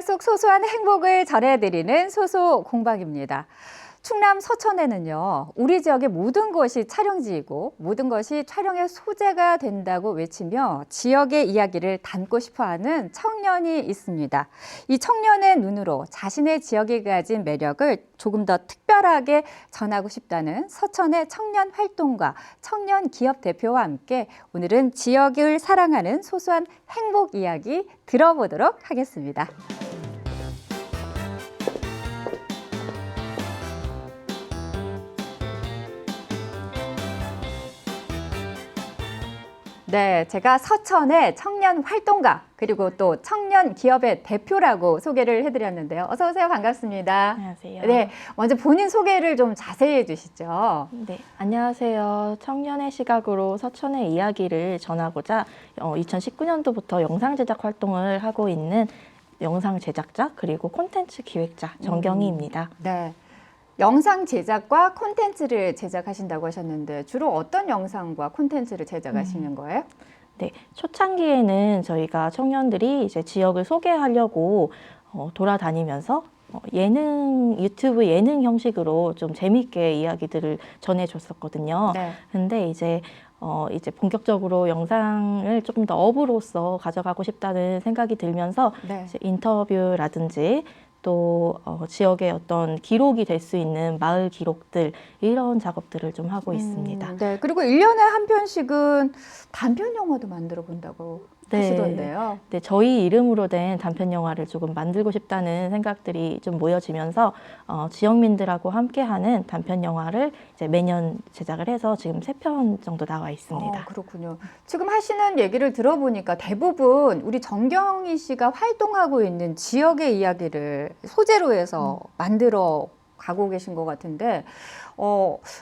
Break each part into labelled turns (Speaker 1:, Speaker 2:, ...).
Speaker 1: 속 소소한 행복을 전해드리는 소소 공방입니다. 충남 서천에는요, 우리 지역의 모든 것이 촬영지이고 모든 것이 촬영의 소재가 된다고 외치며 지역의 이야기를 담고 싶어하는 청년이 있습니다. 이 청년의 눈으로 자신의 지역이 가진 매력을 조금 더 특별하게 전하고 싶다는 서천의 청년 활동가, 청년 기업 대표와 함께 오늘은 지역을 사랑하는 소소한 행복 이야기 들어보도록 하겠습니다. 네, 제가 서천의 청년 활동가 그리고 또 청년 기업의 대표라고 소개를 해드렸는데요. 어서 오세요. 반갑습니다.
Speaker 2: 안녕하세요.
Speaker 1: 네, 먼저 본인 소개를 좀 자세히 해주시죠.
Speaker 2: 네, 안녕하세요. 청년의 시각으로 서천의 이야기를 전하고자 2019년도부터 영상 제작 활동을 하고 있는 영상 제작자 그리고 콘텐츠 기획자 정경희입니다.
Speaker 1: 네. 영상 제작과 콘텐츠를 제작하신다고 하셨는데 주로 어떤 영상과 콘텐츠를 제작하시는 거예요?
Speaker 2: 네, 초창기에는 저희가 청년들이 이제 지역을 소개하려고 돌아다니면서 유튜브 예능 형식으로 좀 재밌게 이야기들을 전해줬었거든요.
Speaker 1: 네.
Speaker 2: 근데 이제 본격적으로 영상을 조금 더 업으로서 가져가고 싶다는 생각이 들면서
Speaker 1: 네.
Speaker 2: 이제 인터뷰라든지 또 지역의 어떤 기록이 될 수 있는 마을 기록들 이런 작업들을 좀 하고 있습니다.
Speaker 1: 네. 그리고 1년에 한 편씩은 단편 영화도 만들어 본다고 하시던데요.
Speaker 2: 네, 저희 이름으로 된 단편 영화를 조금 만들고 싶다는 생각들이 좀 모여지면서 지역민들하고 함께하는 단편 영화를 이제 매년 제작을 해서 지금 3편 정도 나와 있습니다.
Speaker 1: 그렇군요. 지금 하시는 얘기를 들어보니까 대부분 우리 정경희 씨가 활동하고 있는 지역의 이야기를 소재로 해서 만들어 가고 계신 것 같은데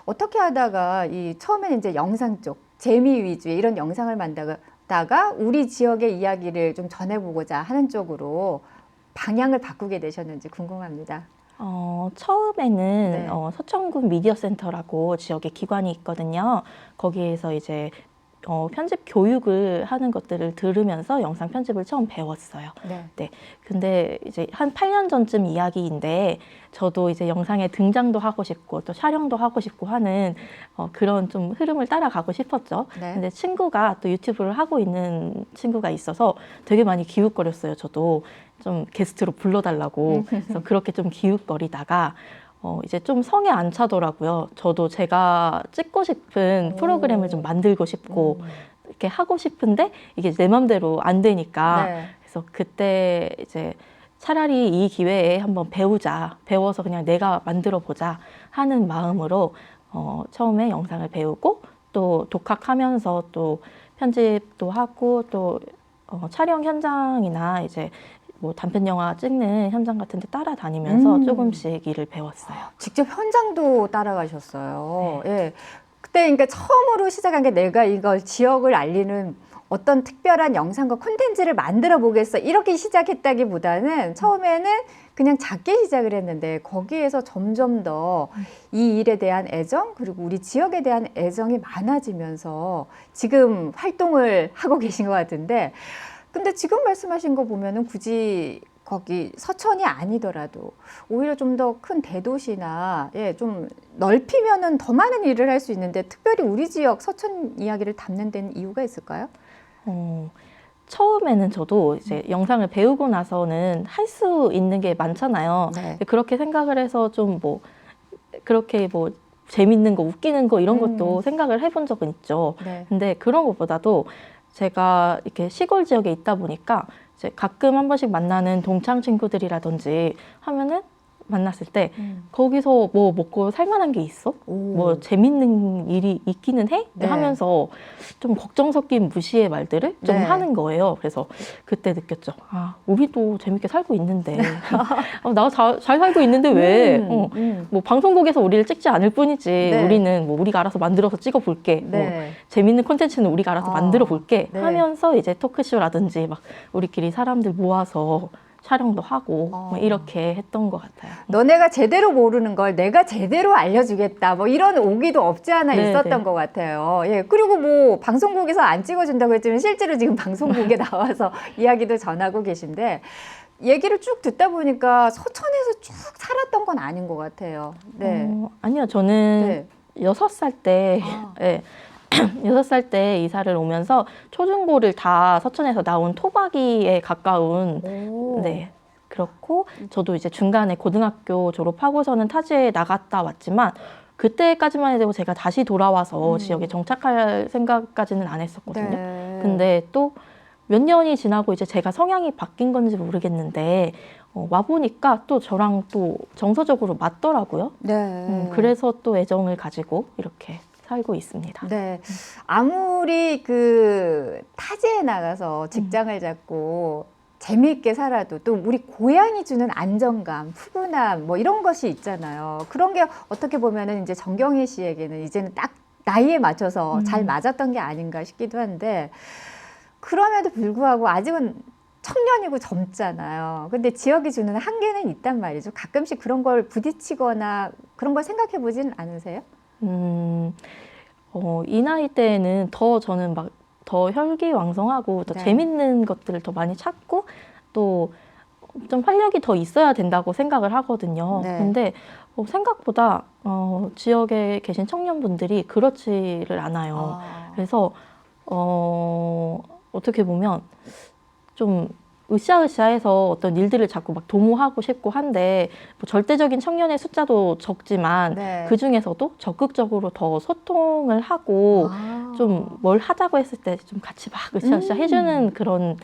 Speaker 1: 어떻게 하다가 처음에는 이제 영상 쪽 재미 위주의 이런 영상을 만들다가 우리 지역의 이야기를 좀 전해보고자 하는 쪽으로 방향을 바꾸게 되셨는지 궁금합니다.
Speaker 2: 처음에는
Speaker 1: 네.
Speaker 2: 서천군 미디어센터라고 지역에 기관이 있거든요. 거기에서 이제 편집 교육을 하는 것들을 들으면서 영상 편집을 처음 배웠어요.
Speaker 1: 네.
Speaker 2: 네. 근데 이제 한 8년 전쯤 이야기인데 저도 이제 영상에 등장도 하고 싶고 또 촬영도 하고 싶고 하는 그런 좀 흐름을 따라가고 싶었죠.
Speaker 1: 네.
Speaker 2: 근데 친구가 또 유튜브를 하고 있는 친구가 있어서 되게 많이 기웃거렸어요. 저도 좀 게스트로 불러달라고. 그래서 그렇게 좀 기웃거리다가 이제 좀 성에 안 차더라고요. 저도 제가 찍고 싶은 프로그램을 좀 만들고 싶고 이렇게 하고 싶은데 이게 내 맘대로 안 되니까
Speaker 1: 네.
Speaker 2: 그래서 그때 이제 차라리 이 기회에 한번 배워서 그냥 내가 만들어 보자 하는 마음으로 처음에 영상을 배우고 또 독학하면서 또 편집도 하고 또 촬영 현장이나 이제 뭐 단편 영화 찍는 현장 같은 데 따라다니면서 조금씩 일을 배웠어요.
Speaker 1: 직접 현장도 따라가셨어요. 네. 예. 그때 그러니까 처음으로 시작한 게 내가 이걸 지역을 알리는 어떤 특별한 영상과 콘텐츠를 만들어 보겠어. 이렇게 시작했다기보다는 처음에는 그냥 작게 시작을 했는데 거기에서 점점 더 이 일에 대한 애정 그리고 우리 지역에 대한 애정이 많아지면서 지금 활동을 하고 계신 것 같은데 근데 지금 말씀하신 거 보면은 굳이 거기 서천이 아니더라도 오히려 좀 더 큰 대도시나 좀 넓히면은 더 많은 일을 할 수 있는데 특별히 우리 지역 서천 이야기를 담는 데는 이유가 있을까요?
Speaker 2: 처음에는 저도 이제 영상을 배우고 나서는 할 수 있는 게 많잖아요.
Speaker 1: 네.
Speaker 2: 그렇게 생각을 해서 좀 그렇게 재밌는 거, 웃기는 거 이런 것도 생각을 해본 적은 있죠.
Speaker 1: 네.
Speaker 2: 근데 그런 것보다도 제가 이렇게 시골 지역에 있다 보니까 이제 가끔 한 번씩 만나는 동창 친구들이라든지 하면은 만났을 때 거기서 뭐 먹고 살만한 게 있어? 뭐 재밌는 일이 있기는 해?
Speaker 1: 네.
Speaker 2: 하면서 좀 걱정 섞인 무시의 말들을 좀
Speaker 1: 네.
Speaker 2: 하는 거예요. 그래서 그때 느꼈죠. 아, 우리도 재밌게 살고 있는데 나 잘 살고 있는데 왜? 뭐 방송국에서 우리를 찍지 않을 뿐이지
Speaker 1: 네.
Speaker 2: 우리는 뭐 우리가 알아서 만들어서 찍어 볼게.
Speaker 1: 네.
Speaker 2: 뭐 재밌는 콘텐츠는 우리가 알아서 만들어 볼게.
Speaker 1: 네.
Speaker 2: 하면서 이제 토크쇼라든지 막 우리끼리 사람들 모아서 촬영도 하고 뭐 이렇게 했던 것 같아요.
Speaker 1: 너네가 제대로 모르는 걸 내가 제대로 알려주겠다. 뭐 이런 오기도 없지 않아
Speaker 2: 네,
Speaker 1: 있었던
Speaker 2: 네.
Speaker 1: 것 같아요. 예. 그리고 뭐 방송국에서 안 찍어준다고 했지만 실제로 지금 방송국에 나와서 이야기도 전하고 계신데 얘기를 쭉 듣다 보니까 서천에서 쭉 살았던 건 아닌 것 같아요. 네.
Speaker 2: 아니요, 저는
Speaker 1: 네.
Speaker 2: 6살 때,
Speaker 1: 아.
Speaker 2: 예, 6살 때 이사를 오면서 초중고를 다 서천에서 나온 토박이에 가까운,
Speaker 1: 오.
Speaker 2: 네, 그렇고 저도 이제 중간에 고등학교 졸업하고서는 타지에 나갔다 왔지만 그때까지만 해도 제가 다시 돌아와서 지역에 정착할 생각까지는 안 했었거든요.
Speaker 1: 네.
Speaker 2: 근데 또 몇 년이 지나고 이제 제가 성향이 바뀐 건지 모르겠는데 와보니까 또 저랑 또 정서적으로 맞더라고요.
Speaker 1: 네.
Speaker 2: 그래서 또 애정을 가지고 이렇게 살고 있습니다.
Speaker 1: 네. 아무리 그 타지에 나가서 직장을 잡고 재미있게 살아도 또 우리 고향이 주는 안정감, 푸근함 뭐 이런 것이 있잖아요. 그런 게 어떻게 보면은 이제 정경희 씨에게는 이제는 딱 나이에 맞춰서 잘 맞았던 게 아닌가 싶기도 한데 그럼에도 불구하고 아직은 청년이고 젊잖아요. 근데 지역이 주는 한계는 있단 말이죠. 가끔씩 그런 걸 부딪히거나 그런 걸 생각해 보진 않으세요?
Speaker 2: 이 나이 때에는 더 저는 막 더 혈기왕성하고 더
Speaker 1: 네.
Speaker 2: 재밌는 것들을 더 많이 찾고 또 좀 활력이 더 있어야 된다고 생각을 하거든요.
Speaker 1: 네.
Speaker 2: 근데 생각보다 지역에 계신 청년분들이 그렇지를 않아요.
Speaker 1: 아.
Speaker 2: 그래서 어떻게 보면 좀 으쌰으쌰해서 어떤 일들을 자꾸 막 도모하고 싶고 한데 뭐 절대적인 청년의 숫자도 적지만
Speaker 1: 네.
Speaker 2: 그 중에서도 적극적으로 더 소통을 하고
Speaker 1: 아.
Speaker 2: 좀 뭘 하자고 했을 때 좀 같이 막 으쌰으쌰 해주는 그런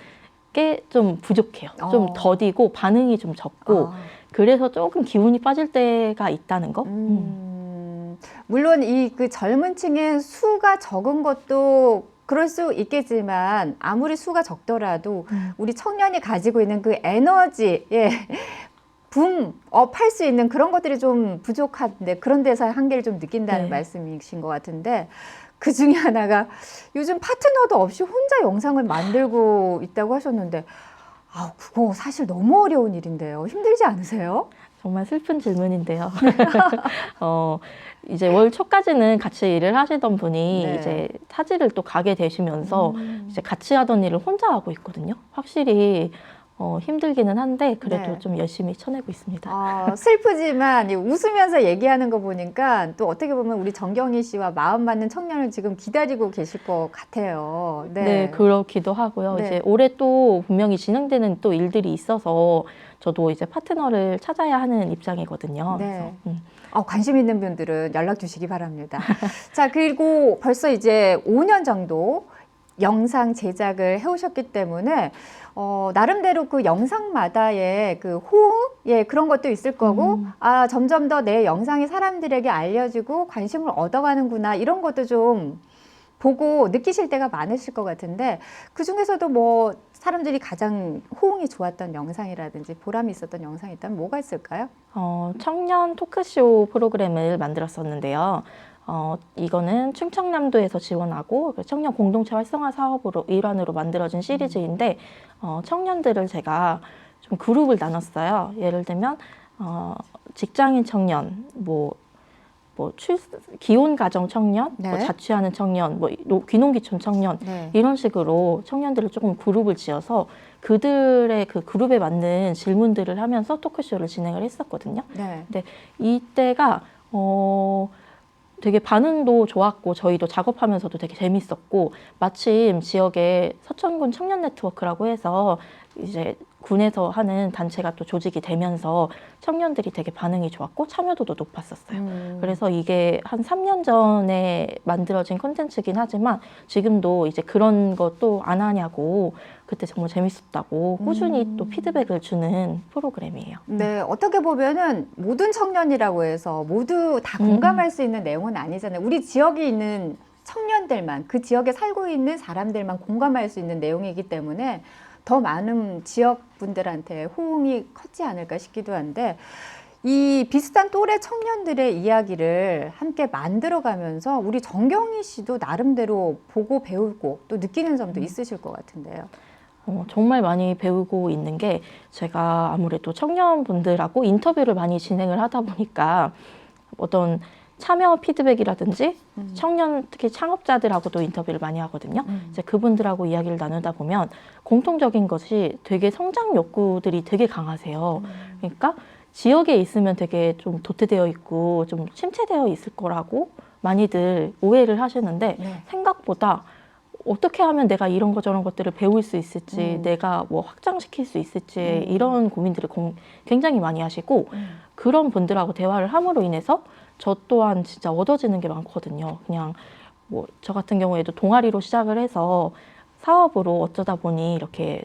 Speaker 2: 게 좀 부족해요. 좀 더디고 반응이 좀 적고
Speaker 1: 아.
Speaker 2: 그래서 조금 기운이 빠질 때가 있다는 거.
Speaker 1: 물론 이 그 젊은 층의 수가 적은 것도 그럴 수 있겠지만 아무리 수가 적더라도 우리 청년이 가지고 있는 그 에너지, 예, 붐업 할 수 있는 그런 것들이 좀 부족한데 그런 데서 한계를 좀 느낀다는
Speaker 2: 네.
Speaker 1: 말씀이신 것 같은데 그 중에 하나가 요즘 파트너도 없이 혼자 영상을 만들고 있다고 하셨는데 아, 그거 사실 너무 어려운 일인데요. 힘들지 않으세요?
Speaker 2: 정말 슬픈 질문인데요. 이제 월 초까지는 같이 일을 하시던 분이
Speaker 1: 네.
Speaker 2: 이제 타지를 또 가게 되시면서 이제 같이 하던 일을 혼자 하고 있거든요. 확실히 힘들기는 한데 그래도
Speaker 1: 네.
Speaker 2: 좀 열심히 쳐내고 있습니다.
Speaker 1: 슬프지만 웃으면서 얘기하는 거 보니까 또 어떻게 보면 우리 정경희 씨와 마음 맞는 청년을 지금 기다리고 계실 것 같아요.
Speaker 2: 네, 그렇기도 하고요.
Speaker 1: 네.
Speaker 2: 이제 올해 또 분명히 진행되는 또 일들이 있어서 저도 이제 파트너를 찾아야 하는 입장이거든요.
Speaker 1: 네.
Speaker 2: 그래서,
Speaker 1: 관심 있는 분들은 연락 주시기 바랍니다. 자, 그리고 벌써 이제 5년 정도 영상 제작을 해오셨기 때문에 나름대로 그 영상마다의 그 호응, 예, 그런 것도 있을 거고, 점점 더 내 영상이 사람들에게 알려지고 관심을 얻어가는구나 이런 것도 좀 보고 느끼실 때가 많으실 것 같은데 그 중에서도 뭐 사람들이 가장 호응이 좋았던 영상이라든지 보람이 있었던 영상이 있다면 뭐가 있을까요?
Speaker 2: 청년 토크쇼 프로그램을 만들었었는데요. 이거는 충청남도에서 지원하고 청년 공동체 활성화 사업으로 일환으로 만들어진 시리즈인데 청년들을 제가 좀 그룹을 나눴어요. 예를 들면 직장인 청년, 기혼 가정 청년,
Speaker 1: 네.
Speaker 2: 자취하는 청년, 귀농귀촌 청년
Speaker 1: 네.
Speaker 2: 이런 식으로 청년들을 조금 그룹을 지어서 그들의 그 그룹에 맞는 질문들을 하면서 토크쇼를 진행을 했었거든요.
Speaker 1: 네.
Speaker 2: 근데 이때가 되게 반응도 좋았고 저희도 작업하면서도 되게 재밌었고 마침 지역에 서천군 청년 네트워크라고 해서 이제 군에서 하는 단체가 또 조직이 되면서 청년들이 되게 반응이 좋았고 참여도도 높았었어요. 그래서 이게 한 3년 전에 만들어진 콘텐츠긴 하지만 지금도 이제 그런 것도 안 하냐고 그때 정말 재밌었다고 꾸준히 또 피드백을 주는 프로그램이에요.
Speaker 1: 네, 어떻게 보면은 모든 청년이라고 해서 모두 다 공감할 수 있는 내용은 아니잖아요. 우리 지역에 있는 청년들만, 그 지역에 살고 있는 사람들만 공감할 수 있는 내용이기 때문에 더 많은 지역 분들한테 호응이 컸지 않을까 싶기도 한데 이 비슷한 또래 청년들의 이야기를 함께 만들어가면서 우리 정경희 씨도 나름대로 보고 배우고 또 느끼는 점도 있으실 것 같은데요.
Speaker 2: 정말 많이 배우고 있는 게 제가 아무래도 청년분들하고 인터뷰를 많이 진행을 하다 보니까 어떤 참여 피드백이라든지 청년 특히 창업자들하고도 인터뷰를 많이 하거든요. 이제 그분들하고 이야기를 나누다 보면 공통적인 것이 되게 성장 욕구들이 되게 강하세요. 그러니까 지역에 있으면 되게 좀 도태되어 있고 좀 침체되어 있을 거라고 많이들 오해를 하시는데
Speaker 1: 네.
Speaker 2: 생각보다 어떻게 하면 내가 이런 거 저런 것들을 배울 수 있을지 내가 뭐 확장시킬 수 있을지 이런 고민들을 굉장히 많이 하시고 그런 분들하고 대화를 함으로 인해서 저 또한 진짜 얻어지는 게 많거든요. 그냥 뭐 저 같은 경우에도 동아리로 시작을 해서 사업으로 어쩌다 보니 이렇게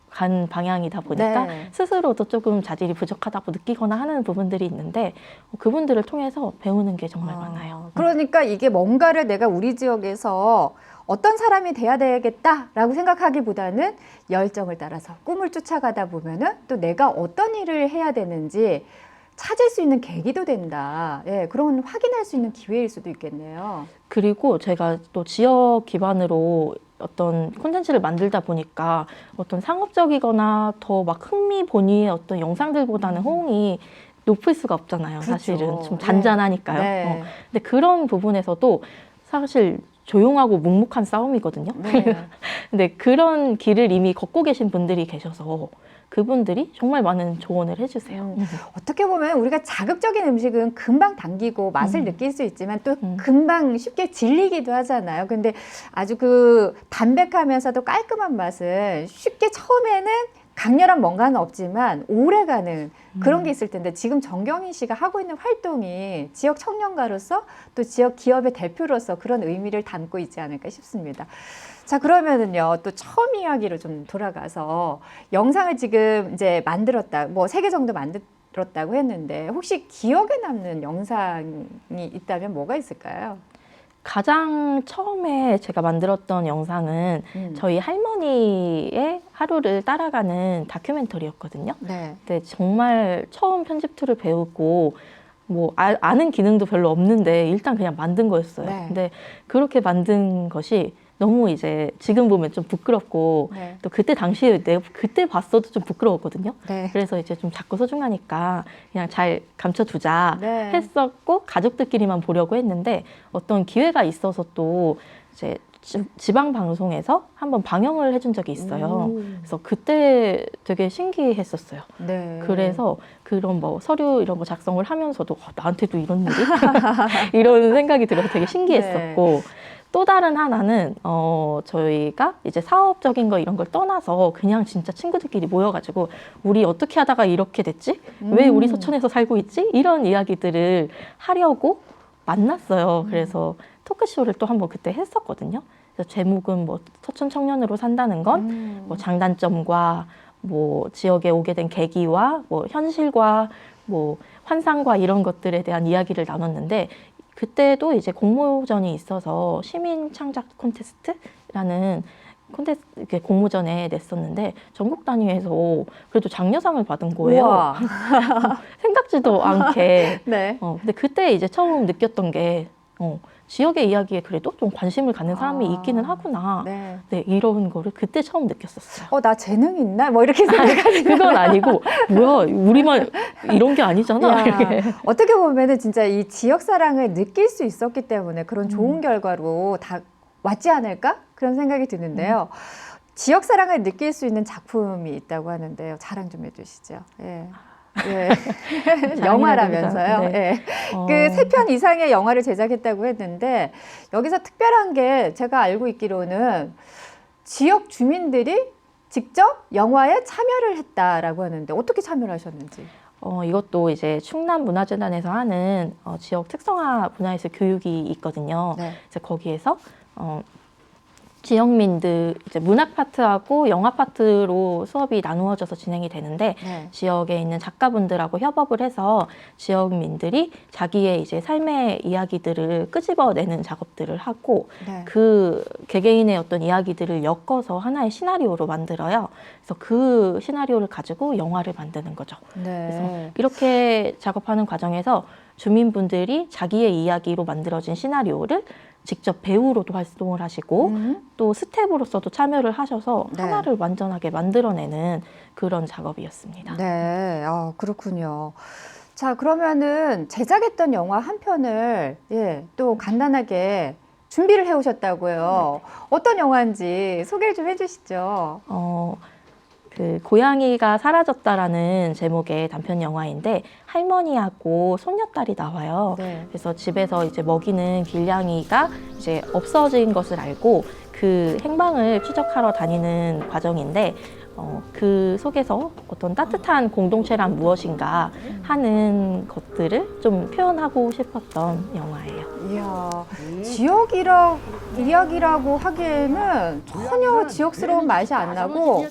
Speaker 2: 간 방향이다 보니까
Speaker 1: 네.
Speaker 2: 스스로도 조금 자질이 부족하다고 느끼거나 하는 부분들이 있는데 그분들을 통해서 배우는 게 정말 많아요.
Speaker 1: 그러니까 이게 뭔가를 내가 우리 지역에서 어떤 사람이 돼야 되겠다라고 생각하기보다는 열정을 따라서 꿈을 쫓아가다 보면은 또 내가 어떤 일을 해야 되는지 찾을 수 있는 계기도 된다. 예, 그런 확인할 수 있는 기회일 수도 있겠네요.
Speaker 2: 그리고 제가 또 지역 기반으로 어떤 콘텐츠를 만들다 보니까 어떤 상업적이거나 더 막 흥미본의의 어떤 영상들보다는 호응이 높을 수가 없잖아요.
Speaker 1: 그렇죠.
Speaker 2: 사실은 좀 잔잔하니까요.
Speaker 1: 네.
Speaker 2: 근데 그런 부분에서도 사실 조용하고 묵묵한 싸움이거든요.
Speaker 1: 네.
Speaker 2: 근데 그런 길을 이미 걷고 계신 분들이 계셔서 그분들이 정말 많은 조언을 해주세요.
Speaker 1: 어떻게 보면 우리가 자극적인 음식은 금방 당기고 맛을 느낄 수 있지만 또 금방 쉽게 질리기도 하잖아요. 근데 아주 그 담백하면서도 깔끔한 맛은 쉽게 처음에는 강렬한 뭔가는 없지만 오래가는 그런 게 있을 텐데 지금 정경희 씨가 하고 있는 활동이 지역 청년가로서 또 지역 기업의 대표로서 그런 의미를 담고 있지 않을까 싶습니다. 자, 그러면은요, 또 처음 이야기로 좀 돌아가서 영상을 지금 이제 만들었다, 뭐 3개 정도 만들었다고 했는데 혹시 기억에 남는 영상이 있다면 뭐가 있을까요?
Speaker 2: 가장 처음에 제가 만들었던 영상은 저희 할머니의 하루를 따라가는 다큐멘터리였거든요.
Speaker 1: 네.
Speaker 2: 근데 정말 처음 편집 툴을 배우고 뭐 아는 기능도 별로 없는데 일단 그냥 만든 거였어요.
Speaker 1: 네.
Speaker 2: 근데 그렇게 만든 것이 너무 이제 지금 보면 좀 부끄럽고
Speaker 1: 네.
Speaker 2: 또 그때 당시에 내가 그때 봤어도 좀 부끄러웠거든요.
Speaker 1: 네.
Speaker 2: 그래서 이제 좀 작고 소중하니까 그냥 잘 감춰두자
Speaker 1: 네.
Speaker 2: 했었고 가족들끼리만 보려고 했는데 어떤 기회가 있어서 또 이제 지방 방송에서 한번 방영을 해준 적이 있어요. 그래서 그때 되게 신기했었어요.
Speaker 1: 네.
Speaker 2: 그래서 그런 뭐 서류 이런 거 작성을 하면서도 나한테도 이런 일이 이런 생각이 들어서 되게 신기했었고 또 다른 하나는 저희가 이제 사업적인 거 이런 걸 떠나서 그냥 진짜 친구들끼리 모여가지고 우리 어떻게 하다가 이렇게 됐지? 왜 우리 서천에서 살고 있지? 이런 이야기들을 하려고 만났어요. 그래서 토크쇼를 또 한번 그때 했었거든요. 그래서 제목은 뭐 서천 청년으로 산다는 건 뭐 장단점과 뭐 지역에 오게 된 계기와 뭐 현실과 뭐 환상과 이런 것들에 대한 이야기를 나눴는데 그때도 이제 공모전이 있어서 시민 창작 콘테스트라는 콘테스트 공모전에 냈었는데 전국 단위에서 그래도 장려상을 받은 거예요.
Speaker 1: 우와.
Speaker 2: 생각지도 않게.
Speaker 1: 네.
Speaker 2: 근데 그때 이제 처음 느꼈던 게 지역의 이야기에 그래도 좀 관심을 갖는 사람이 있기는 하구나.
Speaker 1: 네.
Speaker 2: 네, 이런 거를 그때 처음 느꼈었어요.
Speaker 1: 나 재능 있나? 뭐 이렇게 생각하지.
Speaker 2: 그건 아니고 뭐야 우리만 이런 게 아니잖아.
Speaker 1: 야,
Speaker 2: 이렇게.
Speaker 1: 어떻게 보면은 진짜 이 지역 사랑을 느낄 수 있었기 때문에 그런 좋은 결과로 다 왔지 않을까? 그런 생각이 드는데요. 지역 사랑을 느낄 수 있는 작품이 있다고 하는데요. 자랑 좀 해주시죠. 예. 예. 영화라면서요.
Speaker 2: 네.
Speaker 1: 예. 그 3편 이상의 영화를 제작했다고 했는데 여기서 특별한 게 제가 알고 있기로는 지역 주민들이 직접 영화에 참여를 했다라고 하는데 어떻게 참여를 하셨는지.
Speaker 2: 이것도 이제 충남문화재단에서 하는 지역 특성화 문화예술 교육이 있거든요.
Speaker 1: 네.
Speaker 2: 이제 거기에서 지역민들 이제 문학 파트하고 영화 파트로 수업이 나누어져서 진행이 되는데
Speaker 1: 네.
Speaker 2: 지역에 있는 작가분들하고 협업을 해서 지역민들이 자기의 이제 삶의 이야기들을 끄집어내는 작업들을 하고
Speaker 1: 네.
Speaker 2: 그 개개인의 어떤 이야기들을 엮어서 하나의 시나리오로 만들어요. 그래서 그 시나리오를 가지고 영화를 만드는 거죠. 그래서
Speaker 1: 네.
Speaker 2: 이렇게 작업하는 과정에서 주민분들이 자기의 이야기로 만들어진 시나리오를 직접 배우로도 활동을 하시고 또 스텝으로서도 참여를 하셔서
Speaker 1: 네.
Speaker 2: 하나를 완전하게 만들어내는 그런 작업이었습니다.
Speaker 1: 네, 그렇군요. 자, 그러면은 제작했던 영화 한 편을 또 간단하게 준비를 해오셨다고요. 어떤 영화인지 소개를 좀 해주시죠.
Speaker 2: 그 고양이가 사라졌다라는 제목의 단편 영화인데 할머니하고 손녀딸이 나와요.
Speaker 1: 네.
Speaker 2: 그래서 집에서 이제 먹이는 길냥이가 이제 없어진 것을 알고 그 행방을 추적하러 다니는 과정인데 그 속에서 어떤 따뜻한 공동체란 무엇인가 하는 것들을 좀 표현하고 싶었던 영화예요.
Speaker 1: 이야, 이야기라고 하기에는 전혀 지역스러운 맛이 안 나고,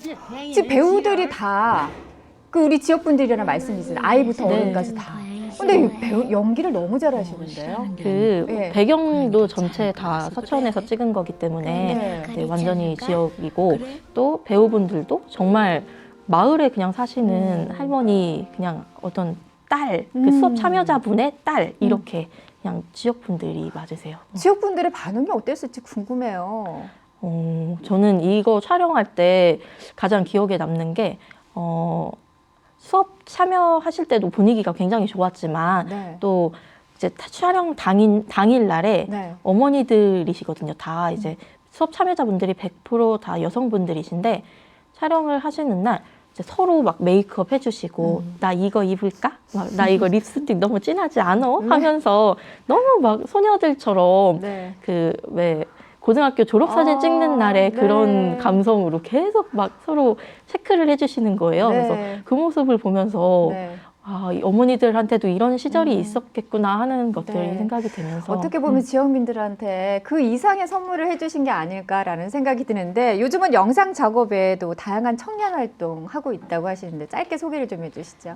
Speaker 1: 지금 배우들이 다 그 우리 지역분들이라는 말씀이시죠. 아이부터
Speaker 2: 네.
Speaker 1: 어른까지 다. 근데 이 배우 연기를 너무 잘하시는데요.
Speaker 2: 그
Speaker 1: 네.
Speaker 2: 배경도 전체 다 서천에서 찍은 거기 때문에
Speaker 1: 네.
Speaker 2: 네, 완전히 지역이고 또 배우분들도 정말 마을에 그냥 사시는 할머니 그냥 어떤 딸, 그 수업 참여자분의 딸 이렇게 그냥 지역분들이 맞으세요.
Speaker 1: 지역분들의 반응이 어땠을지 궁금해요.
Speaker 2: 저는 이거 촬영할 때 가장 기억에 남는 게 수업 참여하실 때도 분위기가 굉장히 좋았지만
Speaker 1: 네.
Speaker 2: 또 이제 촬영 당일 날에
Speaker 1: 네.
Speaker 2: 어머니들이시거든요. 다 이제 수업 참여자분들이 100%다 여성분들이신데 촬영을 하시는 날 이제 서로 막 메이크업 해주시고 나 이거 입을까? 막 나 이거 립스틱 너무 진하지 않아? 하면서 너무 막 소녀들처럼
Speaker 1: 네.
Speaker 2: 그 왜 고등학교 졸업사진 찍는 날에
Speaker 1: 네.
Speaker 2: 그런 감성으로 계속 막 서로 체크를 해주시는 거예요.
Speaker 1: 네.
Speaker 2: 그래서 그 모습을 보면서
Speaker 1: 네.
Speaker 2: 이 어머니들한테도 이런 시절이 있었겠구나 하는 것들이
Speaker 1: 네.
Speaker 2: 생각이 되면서
Speaker 1: 어떻게 보면 지역민들한테 그 이상의 선물을 해주신 게 아닐까라는 생각이 드는데, 요즘은 영상 작업에도 다양한 청년 활동 하고 있다고 하시는데 짧게 소개를 좀 해주시죠.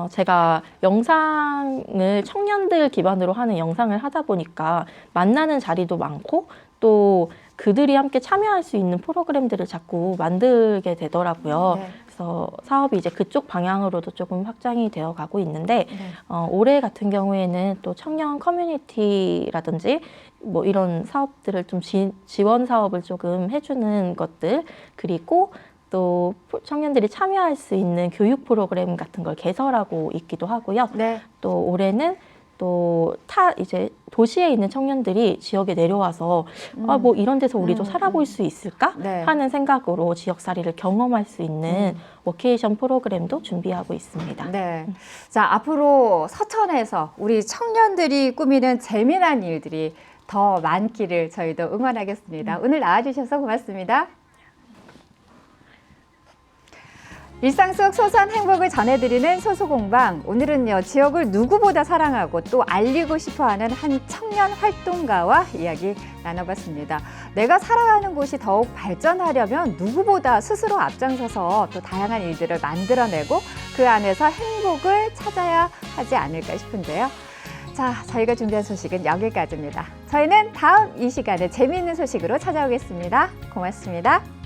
Speaker 2: 제가 영상을 청년들 기반으로 하는 영상을 하다 보니까 만나는 자리도 많고 또 그들이 함께 참여할 수 있는 프로그램들을 자꾸 만들게 되더라고요.
Speaker 1: 네.
Speaker 2: 그래서 사업이 이제 그쪽 방향으로도 조금 확장이 되어 가고 있는데
Speaker 1: 네.
Speaker 2: 올해 같은 경우에는 또 청년 커뮤니티라든지 뭐 이런 사업들을 좀 지원 사업을 조금 해주는 것들, 그리고 또 청년들이 참여할 수 있는 교육 프로그램 같은 걸 개설하고 있기도 하고요.
Speaker 1: 네.
Speaker 2: 또 올해는 또 이제 도시에 있는 청년들이 지역에 내려와서 뭐 이런 데서 우리도 살아볼 수 있을까
Speaker 1: 네.
Speaker 2: 하는 생각으로 지역살이를 경험할 수 있는 워케이션 프로그램도 준비하고 있습니다.
Speaker 1: 네. 자, 앞으로 서천에서 우리 청년들이 꾸미는 재미난 일들이 더 많기를 저희도 응원하겠습니다. 오늘 나와주셔서 고맙습니다. 일상 속 소소한 행복을 전해드리는 소소공방. 오늘은요, 지역을 누구보다 사랑하고 또 알리고 싶어하는 한 청년 활동가와 이야기 나눠봤습니다. 내가 살아가는 곳이 더욱 발전하려면 누구보다 스스로 앞장서서 또 다양한 일들을 만들어내고 그 안에서 행복을 찾아야 하지 않을까 싶은데요. 자, 저희가 준비한 소식은 여기까지입니다. 저희는 다음 이 시간에 재미있는 소식으로 찾아오겠습니다. 고맙습니다.